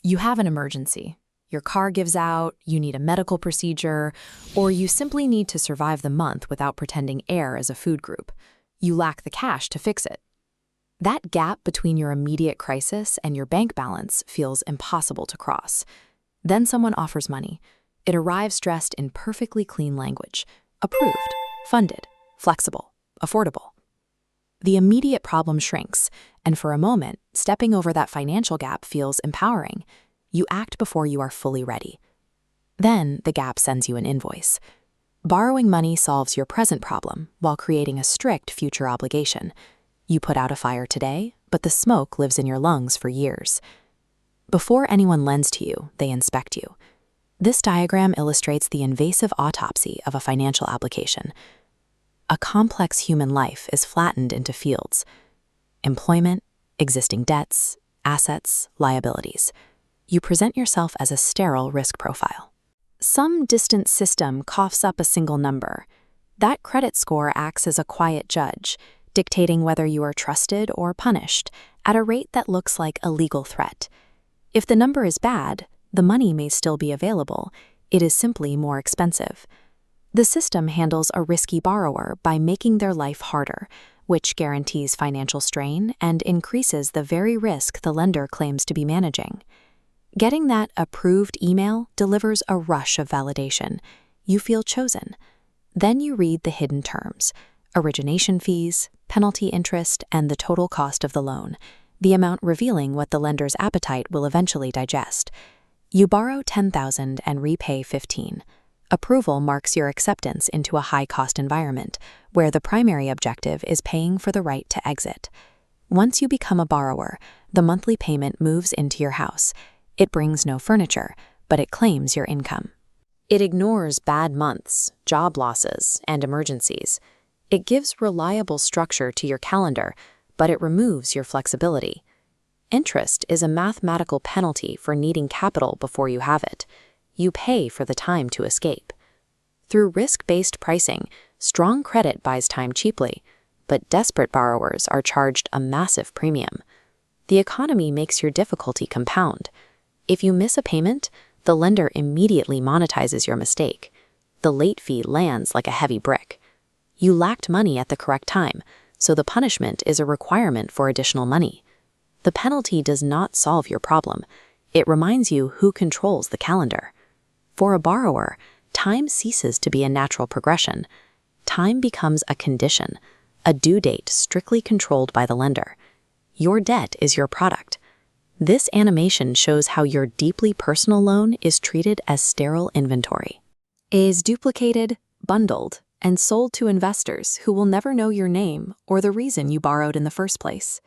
You have an emergency. Your car gives out, you need a medical procedure, or you simply need to survive the month without pretending air is a food group. You lack the cash to fix it. That gap between your immediate crisis and your bank balance feels impossible to cross. Then someone offers money. It arrives dressed in perfectly clean language. Approved, funded, flexible, affordable. The immediate problem shrinks, and for a moment, stepping over that financial gap feels empowering. You act before you are fully ready. Then the gap sends you an invoice. Borrowing money solves your present problem while creating a strict future obligation. You put out a fire today, but the smoke lives in your lungs for years. Before anyone lends to you, they inspect you. This diagram illustrates the invasive autopsy of a financial application. A complex human life is flattened into fields: employment, existing debts, assets, liabilities. You present yourself as a sterile risk profile. Some distant system coughs up a single number. That credit score acts as a quiet judge, dictating whether you are trusted or punished at a rate that looks like a legal threat. If the number is bad, the money may still be available. It is simply more expensive. The system handles a risky borrower by making their life harder, which guarantees financial strain and increases the very risk the lender claims to be managing. Getting that approved email delivers a rush of validation. You feel chosen. Then you read the hidden terms: origination fees, penalty interest, and the total cost of the loan, the amount revealing what the lender's appetite will eventually digest. You borrow $10,000 and repay $15,000. Approval marks your acceptance into a high-cost environment, where the primary objective is paying for the right to exit. Once you become a borrower, the monthly payment moves into your house. It brings no furniture, but it claims your income. It ignores bad months, job losses, and emergencies. It gives reliable structure to your calendar, but it removes your flexibility. Interest is a mathematical penalty for needing capital before you have it. You pay for the time to escape. Through risk-based pricing, strong credit buys time cheaply, but desperate borrowers are charged a massive premium. The economy makes your difficulty compound. If you miss a payment, the lender immediately monetizes your mistake. The late fee lands like a heavy brick. You lacked money at the correct time, so the punishment is a requirement for additional money. The penalty does not solve your problem. It reminds you who controls the calendar. For a borrower, time ceases to be a natural progression. Time becomes a condition, a due date strictly controlled by the lender. Your debt is your product. This animation shows how your deeply personal loan is treated as sterile inventory. It is duplicated, bundled, and sold to investors who will never know your name or the reason you borrowed in the first place.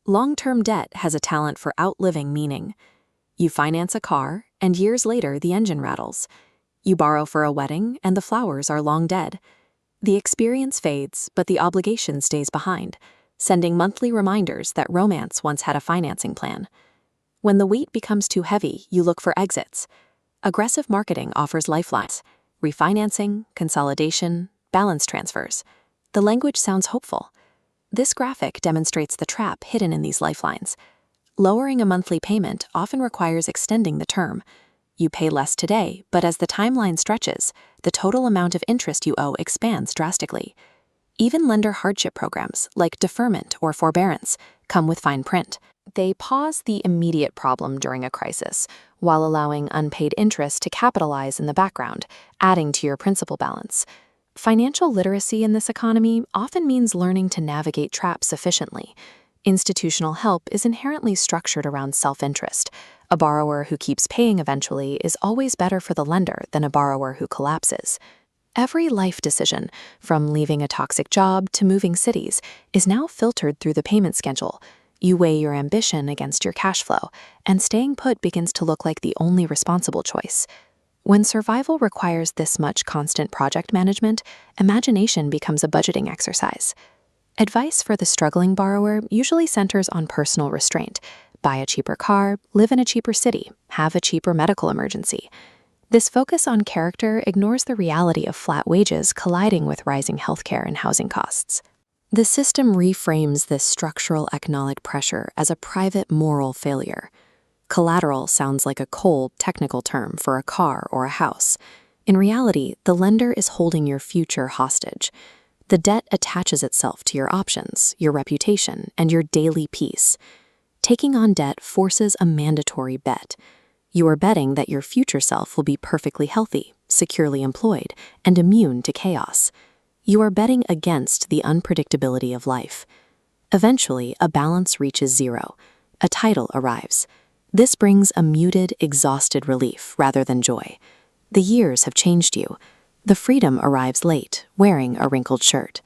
Long-term debt has a talent for outliving meaning. You finance a car, and years later the engine rattles. You borrow for a wedding, and the flowers are long dead. The experience fades, but the obligation stays behind, sending monthly reminders that romance once had a financing plan. When the weight becomes too heavy, you look for exits. Aggressive marketing offers lifelines: refinancing, consolidation, balance transfers. The language sounds hopeful. This graphic demonstrates the trap hidden in these lifelines. Lowering a monthly payment often requires extending the term. You pay less today, but as the timeline stretches, the total amount of interest you owe expands drastically. Even lender hardship programs, like deferment or forbearance, come with fine print. They pause the immediate problem during a crisis, while allowing unpaid interest to capitalize in the background, adding to your principal balance. Financial literacy in this economy often means learning to navigate traps efficiently. Institutional help is inherently structured around self-interest. A borrower who keeps paying eventually is always better for the lender than a borrower who collapses. Every life decision, from leaving a toxic job to moving cities, is now filtered through the payment schedule. You weigh your ambition against your cash flow, and staying put begins to look like the only responsible choice. When survival requires this much constant project management, imagination becomes a budgeting exercise. Advice for the struggling borrower usually centers on personal restraint. Buy a cheaper car, live in a cheaper city, have a cheaper medical emergency. This focus on character ignores the reality of flat wages colliding with rising healthcare and housing costs. The system reframes this structural economic pressure as a private moral failure. Collateral sounds like a cold, technical term for a car or a house. In reality, the lender is holding your future hostage. The debt attaches itself to your options, your reputation, and your daily peace. Taking on debt forces a mandatory bet. You are betting that your future self will be perfectly healthy, securely employed, and immune to chaos. You are betting against the unpredictability of life. Eventually, a balance reaches zero. A title arrives. This brings a muted, exhausted relief rather than joy. The years have changed you. The freedom arrives late, wearing a wrinkled shirt.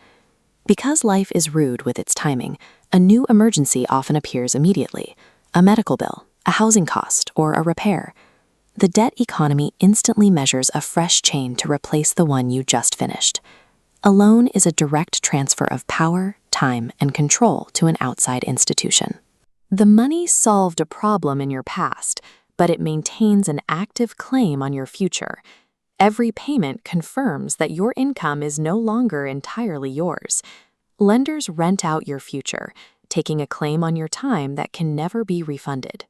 Because life is rude with its timing, a new emergency often appears immediately: a medical bill, a housing cost, or a repair. The debt economy instantly measures a fresh chain to replace the one you just finished. A loan is a direct transfer of power, time, and control to an outside institution. The money solved a problem in your past, but it maintains an active claim on your future. Every payment confirms that your income is no longer entirely yours. Lenders rent out your future, taking a claim on your time that can never be refunded.